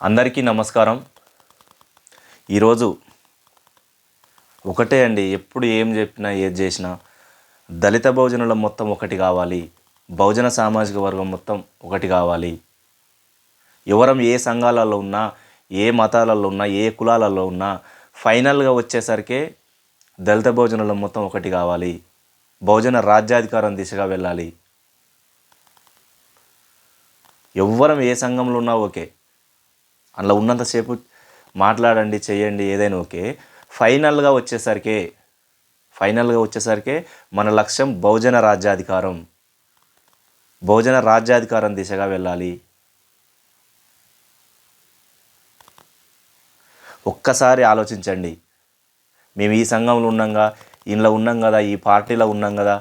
అందరికీ నమస్కారం. ఈరోజు ఒకటే అండి, ఎప్పుడు ఏం చెప్పినా ఏది చేసినా దళిత బహుజనుల మొత్తం ఒకటి కావాలి, బహుజన సామాజిక వర్గం మొత్తం ఒకటి కావాలి. ఎవరం ఏ సంఘాలలో ఉన్నా, ఏ మతాలలో ఉన్నా, ఏ కులాలలో ఉన్నా ఫైనల్గా వచ్చేసరికి దళిత బహుజనుల మొత్తం ఒకటి కావాలి, బహుజన రాజ్యాధికారం దిశగా వెళ్ళాలి. ఎవ్వరం ఏ సంఘంలో ఉన్నా ఓకే, అందులో ఉన్నంతసేపు మాట్లాడండి, చేయండి, ఏదైనా ఓకే. ఫైనల్గా వచ్చేసరికి మన లక్ష్యం బహుజన రాజ్యాధికారం దిశగా వెళ్ళాలి. ఒక్కసారి ఆలోచించండి. మేము ఈ సంఘంలో ఉన్నాంగా, ఇంట్లో ఉన్నాం కదా, ఈ పార్టీలో ఉన్నాం కదా,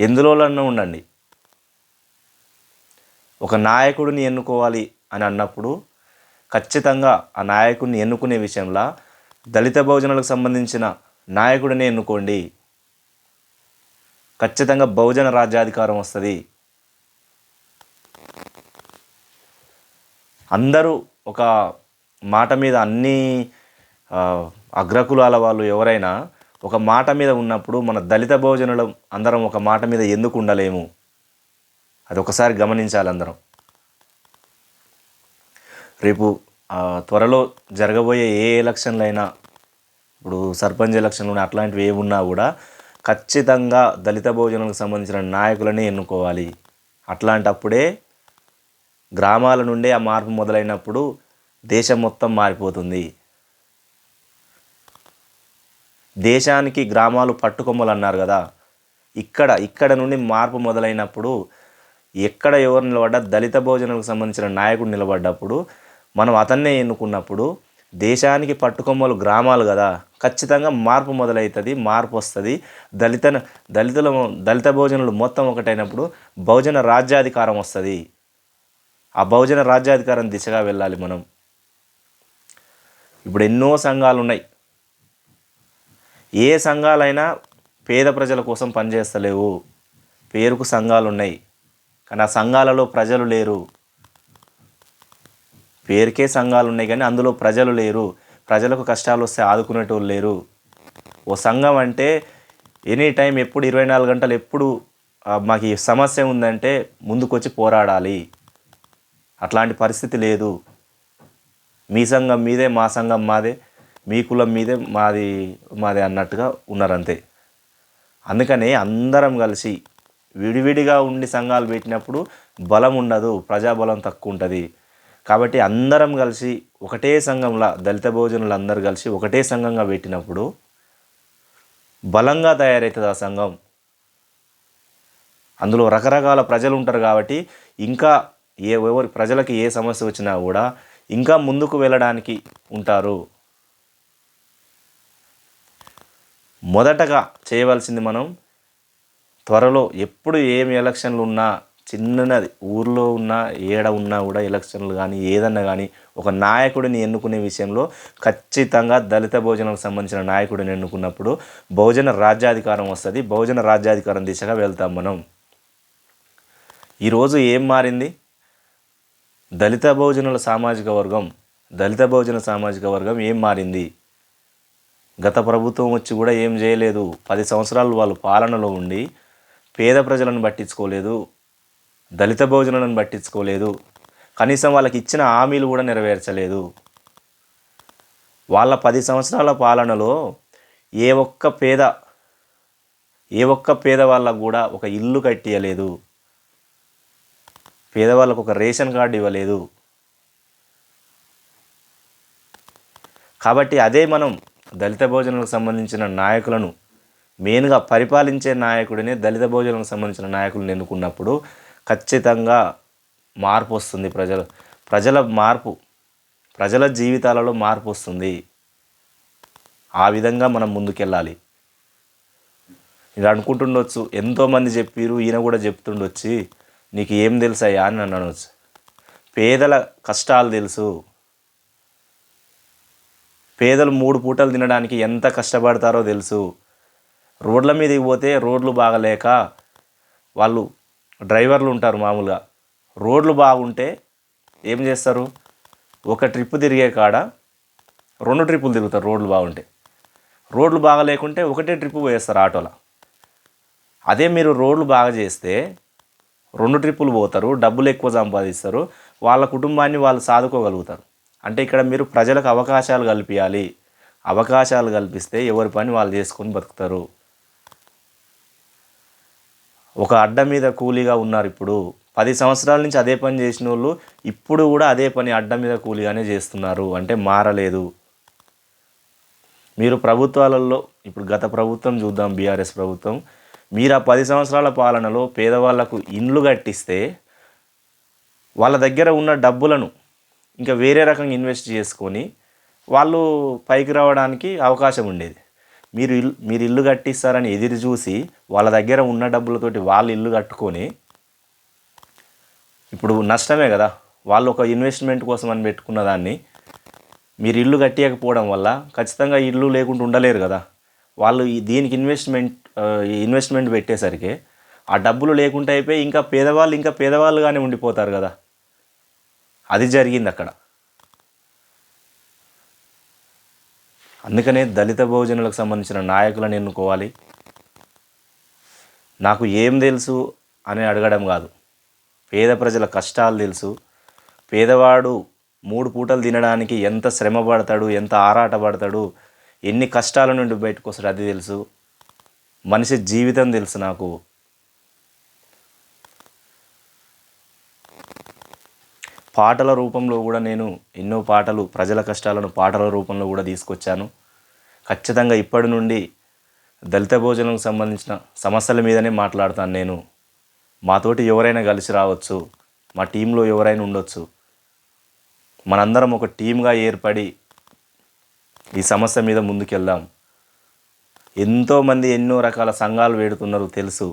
ఎందులోనన్నా ఉండండి, ఒక నాయకుడిని ఎన్నుకోవాలి అని అన్నప్పుడు ఖచ్చితంగా ఆ నాయకుడిని ఎన్నుకునే విషయంలో దళిత బహుజనులకు సంబంధించిన నాయకుడిని ఎన్నుకోండి. ఖచ్చితంగా బహుజన రాజ్యాధికారం వస్తుంది. అందరూ ఒక మాట మీద, అన్ని అగ్రకులాల వాళ్ళు ఎవరైనా ఒక మాట మీద ఉన్నప్పుడు మన దళిత బహుజనులు అందరం ఒక మాట మీద ఎందుకు ఉండలేము? అది ఒకసారి గమనించాలి అందరం. రేపు త్వరలో జరగబోయే ఏ ఎలక్షన్లు అయినా, ఇప్పుడు సర్పంచ్ ఎలక్షన్లు అట్లాంటివి ఏమున్నా కూడా ఖచ్చితంగా దళిత బహుజనులకు సంబంధించిన నాయకులని ఎన్నుకోవాలి. అట్లాంటప్పుడే గ్రామాల నుండే ఆ మార్పు మొదలైనప్పుడు దేశం మొత్తం మారిపోతుంది. దేశానికి గ్రామాలు పట్టుకొమ్మలు అన్నారు కదా, ఇక్కడ నుండి మార్పు మొదలైనప్పుడు ఎక్కడ ఎవరు నిలబడ్డా దళిత బహుజనులకు సంబంధించిన నాయకుడు నిలబడ్డప్పుడు మనం అతన్నే ఎన్నుకున్నప్పుడు దేశానికి పట్టుకొమ్మలు గ్రామాలు కదా, ఖచ్చితంగా మార్పు మొదలవుతుంది, మార్పు వస్తుంది. దళిత బహుజనులు మొత్తం ఒకటైనప్పుడు బహుజన రాజ్యాధికారం వస్తుంది. ఆ బహుజన రాజ్యాధికారం దిశగా వెళ్ళాలి మనం. ఇప్పుడు ఎన్నో సంఘాలు ఉన్నాయి. ఏ సంఘాలైనా పేద ప్రజల కోసం పనిచేస్తలేవు. పేరుకు సంఘాలు ఉన్నాయి కానీ ఆ సంఘాలలో ప్రజలు లేరు. పేరుకే సంఘాలు ఉన్నాయి కానీ అందులో ప్రజలు లేరు. ప్రజలకు కష్టాలు వస్తే ఆదుకునేటోళ్ళు లేరు. ఓ సంఘం అంటే ఎనీ టైం, ఎప్పుడు 24 గంటలు, ఎప్పుడు మాకు ఈ సమస్య ఉందంటే ముందుకొచ్చి పోరాడాలి. అట్లాంటి పరిస్థితి లేదు. మీ సంఘం మీదే, మా సంఘం మాదే, మీ కులం మీదే, మాదే అన్నట్టుగా ఉన్నారంతే. అందుకనే అందరం కలిసి విడివిడిగా ఉండి సంఘాలు పెట్టినప్పుడు బలం ఉండదు, ప్రజాబలం తక్కువ ఉంటుంది. కాబట్టి అందరం కలిసి ఒకటే సంఘంలా, దళిత బహుజనులు అందరూ కలిసి ఒకటే సంఘంగా పెట్టినప్పుడు బలంగా తయారవుతుంది ఆ సంఘం. అందులో రకరకాల ప్రజలు ఉంటారు కాబట్టి ఇంకా ఎవరి ప్రజలకి ఏ సమస్య వచ్చినా కూడా ఇంకా ముందుకు వెళ్ళడానికి ఉంటారు. మొదటగా చేయవలసింది మనం త్వరలో ఎప్పుడు ఏమి ఎలక్షన్లు ఉన్నా, చిన్నది ఊర్లో ఉన్నా, ఏడ ఉన్నా కూడా ఎలక్షన్లు కానీ ఏదన్నా కానీ ఒక నాయకుడిని ఎన్నుకునే విషయంలో ఖచ్చితంగా దళిత బహుజనులకు సంబంధించిన నాయకుడిని ఎన్నుకున్నప్పుడు బహుజన రాజ్యాధికారం వస్తుంది. బహుజన రాజ్యాధికారం దిశగా వెళ్తాం మనం. ఈరోజు ఏం మారింది? దళిత బహుజన సామాజిక వర్గం ఏం మారింది? గత ప్రభుత్వం వచ్చి కూడా ఏం చేయలేదు. 10 సంవత్సరాలు వాళ్ళు పాలనలో ఉండి పేద ప్రజలను పట్టించుకోలేదు, దళిత బహుజనులను పట్టించుకోలేదు, కనీసం వాళ్ళకి ఇచ్చిన హామీలు కూడా నెరవేర్చలేదు. వాళ్ళ 10 సంవత్సరాల పాలనలో ఏ ఒక్క పేద వాళ్ళకు కూడా ఒక ఇల్లు కట్టియలేదు, పేదవాళ్ళకు ఒక రేషన్ కార్డు ఇవ్వలేదు. కాబట్టి అదే మనం దళిత బహుజనులకు సంబంధించిన నాయకులను, మెయిన్గా పరిపాలించే నాయకుడిని దళిత బహుజనులకు సంబంధించిన నాయకులను ఎన్నుకున్నప్పుడు ఖచ్చితంగా మార్పు వస్తుంది. ప్రజల జీవితాలలో మార్పు వస్తుంది. ఆ విధంగా మనం ముందుకెళ్ళాలి. మీరు అనుకుంటుండొచ్చు, ఎంతోమంది చెప్పిరు, ఈయన కూడా చెప్తుండొచ్చి, నీకు ఏం తెలుసయ్యా అని నన్ను అనవచ్చు. పేదల కష్టాలు తెలుసు. పేదలు 3 పూటలు తినడానికి ఎంత కష్టపడతారో తెలుసు. రోడ్ల మీదకి పోతే రోడ్లు బాగలేక వాళ్ళు డ్రైవర్లు ఉంటారు. మామూలుగా రోడ్లు బాగుంటే ఏం చేస్తారు? ఒక ట్రిప్ తిరిగే కాడ 2 ట్రిప్పులు తిరుగుతారు రోడ్లు బాగుంటే. రోడ్లు బాగా లేకుంటే ఒకటే ట్రిప్ పోయేస్తారు ఆటోలో. అదే మీరు రోడ్లు బాగా చేస్తే 2 ట్రిప్పులు పోతారు, డబ్బులు ఎక్కువ సంపాదిస్తారు, వాళ్ళ కుటుంబాన్ని వాళ్ళు సాదుకోగలుగుతారు. అంటే ఇక్కడ మీరు ప్రజలకు అవకాశాలు కల్పించాలి. అవకాశాలు కల్పిస్తే ఎవరి పని వాళ్ళు చేసుకొని బతుకుతారు. ఒక అడ్డ మీద కూలీగా ఉన్నారు. ఇప్పుడు 10 సంవత్సరాల నుంచి అదే పని చేసిన వాళ్ళు ఇప్పుడు కూడా అదే పని అడ్డ మీద కూలీగానే చేస్తున్నారు. అంటే మారలేదు. మీరు ప్రభుత్వాలలో ఇప్పుడు గత ప్రభుత్వం చూద్దాం, బీఆర్ఎస్ ప్రభుత్వం, మీరు ఆ 10 సంవత్సరాల పాలనలో పేదవాళ్లకు ఇండ్లు కట్టిస్తే వాళ్ళ దగ్గర ఉన్న డబ్బులను ఇంకా వేరే రకంగా ఇన్వెస్ట్ చేసుకొని వాళ్ళు పైకి రావడానికి అవకాశం ఉండేది. మీరు ఇల్లు కట్టిస్తారని ఎదురు చూసి వాళ్ళ దగ్గర ఉన్న డబ్బులతోటి వాళ్ళు ఇల్లు కట్టుకొని ఇప్పుడు నష్టమే కదా. వాళ్ళు ఒక ఇన్వెస్ట్మెంట్ కోసం అని పెట్టుకున్న దాన్ని మీరు ఇల్లు కట్టియకపోవడం వల్ల ఖచ్చితంగా ఇల్లు లేకుండా ఉండలేరు కదా. వాళ్ళు దీనికి ఇన్వెస్ట్మెంట్ పెట్టేసరికి ఆ డబ్బులు లేకుండా అయిపోయి ఇంకా పేదవాళ్ళుగానే ఉండిపోతారు కదా. అది జరిగింది అక్కడ. అందుకనే దళిత బహుజనులకు సంబంధించిన నాయకులను ఎన్నుకోవాలి. నాకు ఏం తెలుసు అని అడగడం కాదు, పేద ప్రజల కష్టాలు తెలుసు. పేదవాడు 3 పూటలు తినడానికి ఎంత శ్రమ పడతాడు, ఎంత ఆరాట పడతాడు, ఎన్ని కష్టాల నుండి బయటకు వస్తాడు అది తెలుసు. మనిషి జీవితం తెలుసు నాకు. పాటల రూపంలో కూడా నేను ఎన్నో పాటలు, ప్రజల కష్టాలను పాటల రూపంలో కూడా తీసుకొచ్చాను. ఖచ్చితంగా ఇప్పటి నుండి దళిత భోజనంకు సంబంధించిన సమస్యల మీదనే మాట్లాడతాను నేను. మాతోటి ఎవరైనా కలిసి రావచ్చు, మా టీంలో ఎవరైనా ఉండొచ్చు. మనందరం ఒక టీమ్గా ఏర్పడి ఈ సమస్య మీద ముందుకెళ్దాం. ఎంతోమంది ఎన్నో రకాల సంఘాలు వేడుతున్నారు తెలుసు.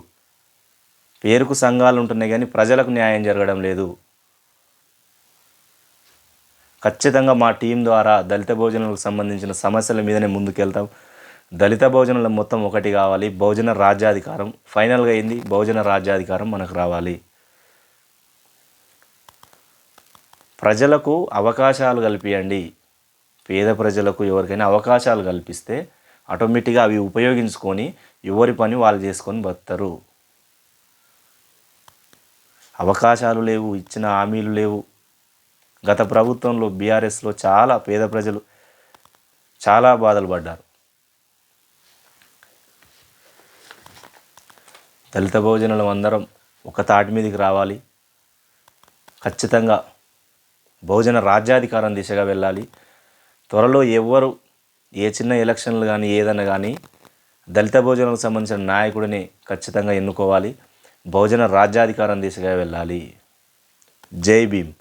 పేరుకు సంఘాలు ఉంటున్నాయి కానీ ప్రజలకు న్యాయం జరగడం లేదు. ఖచ్చితంగా మా టీం ద్వారా దళిత భోజనాలకు సంబంధించిన సమస్యల మీదనే ముందుకెళ్తాం. దళిత భోజనాలు మొత్తం ఒకటి కావాలి. బహుజన రాజ్యాధికారం ఫైనల్గా అయింది. బహుజన రాజ్యాధికారం మనకు రావాలి. ప్రజలకు అవకాశాలు కల్పియండి. పేద ప్రజలకు ఎవరికైనా అవకాశాలు కల్పిస్తే ఆటోమేటిక్గా అవి ఉపయోగించుకొని ఎవరి పని వాళ్ళు చేసుకొని బతుకుతారు. అవకాశాలు లేవు, ఇచ్చిన హామీలు లేవు. గత ప్రభుత్వంలో బీఆర్ఎస్లో చాలా పేద ప్రజలు చాలా బాధలు పడ్డారు. దళిత భోజనాలు అందరం ఒక తాటి మీదకి రావాలి. ఖచ్చితంగా బహుజన రాజ్యాధికారం దిశగా వెళ్ళాలి. త్వరలో ఎవరు ఏ చిన్న ఎలక్షన్లు కానీ ఏదైనా కానీ దళిత భోజనాలకు సంబంధించిన నాయకుడిని ఖచ్చితంగా ఎన్నుకోవాలి. బహుజన రాజ్యాధికారం దిశగా వెళ్ళాలి. జై భీమ్.